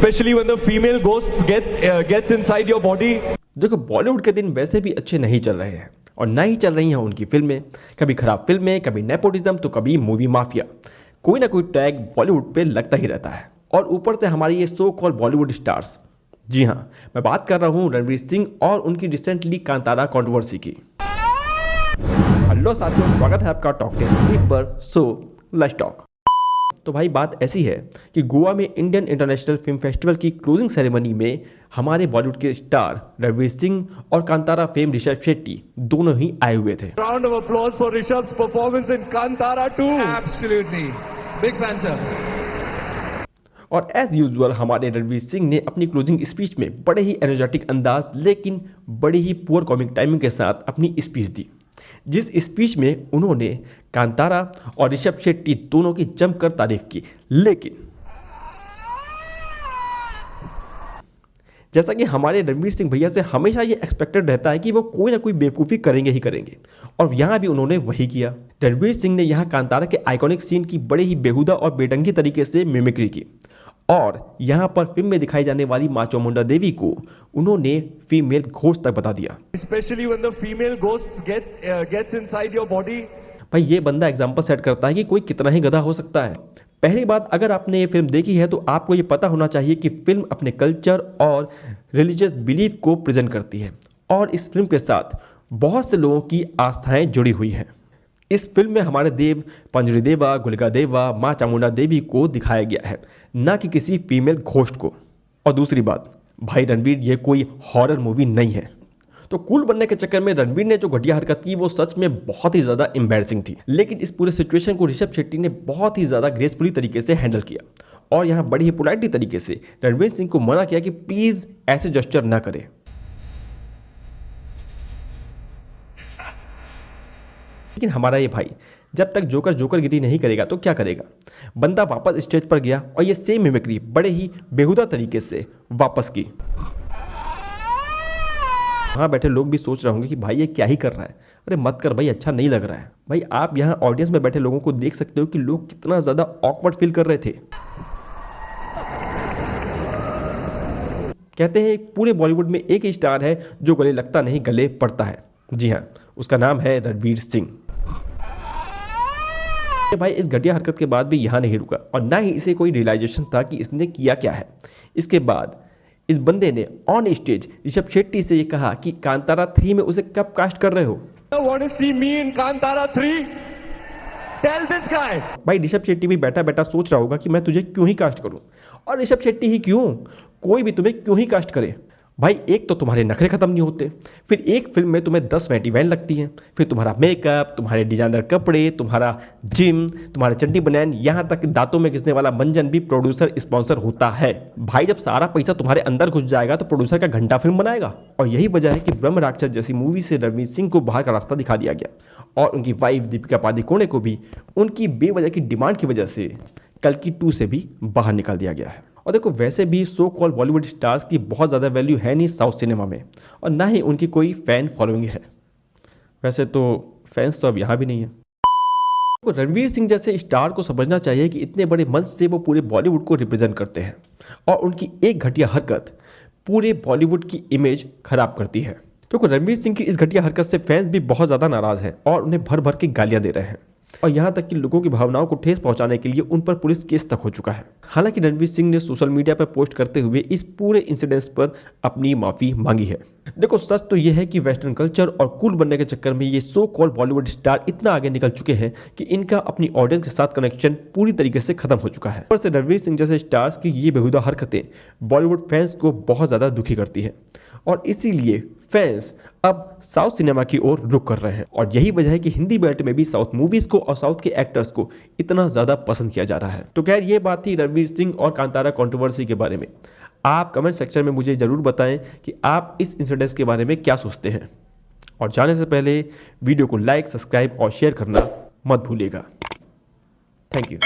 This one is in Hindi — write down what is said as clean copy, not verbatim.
especially when the female ghosts gets inside your body. देखो बॉलीवुड के दिन वैसे भी अच्छे नहीं चल रहे हैं और ना ही चल रही हैं उनकी फिल्में। कभी खराब फिल्में, कभी नेपोटिज्म, तो कभी मूवी माफिया। कोई ना कोई टैग बॉलीवुड पे लगता ही रहता है और ऊपर से हमारी ये सो कॉल बॉलीवुड स्टार्स। जी हाँ, मैं बात कर रहा हूँ रणवीर सिंह और उनकी रिसेंटली कांतारा कंट्रोवर्सी की। हेलो साथियों, स्वागत है आपका टॉक टेस्ट पर। So let's talk. तो भाई बात ऐसी है कि गोवा में इंडियन इंटरनेशनल फिल्म फेस्टिवल की क्लोजिंग सेरेमनी में हमारे बॉलीवुड के स्टार रणवीर सिंह और कांतारा फेम ऋषभ शेट्टी दोनों ही आए हुए थे। Round of applause for Rishabh's performance in Kantara 2. Absolutely. Big fan, sir. और एज यूजुअल हमारे रणवीर सिंह ने अपनी क्लोजिंग स्पीच में बड़े ही एनर्जेटिक अंदाज लेकिन बड़ी ही पुअर कॉमिक टाइमिंग के साथ अपनी स्पीच दी, जिस स्पीच में उन्होंने कांतारा और ऋषभ शेट्टी दोनों की जमकर तारीफ की। लेकिन जैसा कि हमारे रणवीर सिंह भैया से हमेशा ये एक्सपेक्टेड रहता है कि वो कोई ना कोई बेवकूफ़ी करेंगे ही करेंगे, और यहाँ भी उन्होंने वही किया। रणवीर सिंह ने यहाँ कांतारा के आइकॉनिक सीन की बड़े ही बेहुदा और बेढंगी तरीके से मिमिक्री की और यहाँ पर फिल्म में दिखाई जाने वाली माँ चामुंडा देवी को उन्होंने फीमेल घोस्ट तक बता दिया। Especially when the female ghosts gets inside your body. भाई ये बंदा एग्जाम्पल सेट करता है कि कोई कितना ही गधा हो सकता है। पहली बात, अगर आपने ये फिल्म देखी है तो आपको ये पता होना चाहिए कि फिल्म अपने कल्चर और रिलीजियस बिलीफ को प्रेजेंट करती है और इस फिल्म के साथ बहुत से लोगों की आस्थाएं जुड़ी हुई हैं। इस फिल्म में हमारे देव पंजरी देवा, गुलिका देवा, माँ चामुंडा देवी को दिखाया गया है, ना कि किसी फीमेल घोस्ट को। और दूसरी बात, भाई रणवीर ये कोई हॉरर मूवी नहीं है। तो कूल बनने के चक्कर में रणवीर ने जो घटिया हरकत की वो सच में बहुत ही ज़्यादा एम्बैरसिंग थी। लेकिन इस पूरे सिचुएशन को ऋषभ शेट्टी ने बहुत ही ज़्यादा ग्रेसफुली तरीके से हैंडल किया और यहाँ बड़ी ही पोलाइटली तरीके से रणवीर सिंह को मना किया कि प्लीज़ ऐसे जेस्चर ना करें। लेकिन हमारा ये भाई जब तक जोकर गिरी नहीं करेगा तो क्या करेगा। बंदा वापस स्टेज पर गया और ये सेम मिमिक्री बड़े ही बेहुदा तरीके से वापस की। वहाँ बैठे लोग भी सोच रहे होंगे कि भाई ये क्या ही कर रहा है। अरे मत कर भाई, अच्छा नहीं लग रहा है। भाई आप यहाँ ऑडियंस में बैठे लोगों को देख सकते हो कि लोग कितना ज़्यादा ऑकवर्ड फील कर रहे थे। कहते हैं पूरे बॉलीवुड में एक ही स्टार है जो गले लगता नहीं गले पड़ता है। जी हाँ, उसका नाम है रणवीर सिंह। भाई इस घटिया हरकत के बाद भी यहाँ नहीं रुका और ना ही इसे कोई रियलाइजेशन था कि इसने किया क्या है। इसके बाद इस बंदे ने ऑन स्टेज ऋषभ शेट्टी से ये कहा कि कांतारा 3 में उसे कब कास्ट कर रहे हो। Want to see me in Kantara 3? Tell this guy. भाई ऋषभ शेट्टी भी बैठा बैठा सोच रहा होगा कि मैं तुझे क्यों ही कास्ट करूं, और ऋषभ शेट्टी ही क्यों, कोई भी तुम्हें क्यों ही कास्ट करे। भाई एक तो तुम्हारे नखरे खत्म नहीं होते, फिर एक फिल्म में तुम्हें 10 वैटी वैन लगती हैं, फिर तुम्हारा मेकअप, तुम्हारे डिजाइनर कपड़े, तुम्हारा जिम, तुम्हारे चड्डी बनैन, यहाँ तक दांतों में घिसने वाला मंजन भी प्रोड्यूसर स्पॉन्सर होता है। भाई जब सारा पैसा तुम्हारे अंदर घुस जाएगा तो प्रोड्यूसर का घंटा फिल्म बनाएगा। और यही वजह है कि ब्रह्म राक्षस जैसी मूवी से रणवीर सिंह को बाहर का रास्ता दिखा दिया गया और उनकी वाइफ दीपिका पादुकोणे को भी उनकी बेवजह की डिमांड की वजह से कल्कि 2 से भी बाहर निकाल दिया गया है। और देखो वैसे भी सो कॉल बॉलीवुड स्टार्स की बहुत ज़्यादा वैल्यू है नहीं साउथ सिनेमा में और ना ही उनकी कोई फ़ैन फॉलोइंग है। वैसे तो फैंस तो अब यहाँ भी नहीं है। तो रणवीर सिंह जैसे स्टार को समझना चाहिए कि इतने बड़े मंच से वो पूरे बॉलीवुड को रिप्रेजेंट करते हैं और उनकी एक घटिया हरकत पूरे बॉलीवुड की इमेज खराब करती है। क्योंकि रणवीर सिंह की इस घटिया हरकत से फैंस भी बहुत ज़्यादा नाराज़ हैं और उन्हें भर भर के गालियाँ दे रहे हैं और यहाँ तक कि लोगों की भावनाओं को ठेस पहुंचाने के लिए उन पर पुलिस केस तक हो चुका है। हालांकि रणवीर सिंह ने सोशल मीडिया पर पोस्ट करते हुए इस पूरे इंसिडेंस पर अपनी माफ़ी मांगी है। देखो सच तो यह है कि वेस्टर्न कल्चर और कूल बनने के चक्कर में ये सो कॉल बॉलीवुड स्टार इतना आगे निकल चुके हैं कि इनका अपनी ऑडियंस के साथ कनेक्शन पूरी तरीके से खत्म हो चुका है। ऊपर से रणवीर सिंह जैसे स्टार्स की ये बेहुदा हरकतें बॉलीवुड फैंस को बहुत ज़्यादा दुखी करती है और इसीलिए फैंस अब साउथ सिनेमा की ओर रुख कर रहे हैं और यही वजह है कि हिंदी बेल्ट में भी साउथ मूवीज को और साउथ के एक्टर्स को इतना ज़्यादा पसंद किया जा रहा है। तो खैर ये बात थी रणवीर सिंह और कांतारा कंट्रोवर्सी के बारे में। आप कमेंट सेक्शन में मुझे ज़रूर बताएं कि आप इस इंसिडेंस के बारे में क्या सोचते हैं और जाने से पहले वीडियो को लाइक, सब्सक्राइब और शेयर करना मत भूलिएगा। Thank you.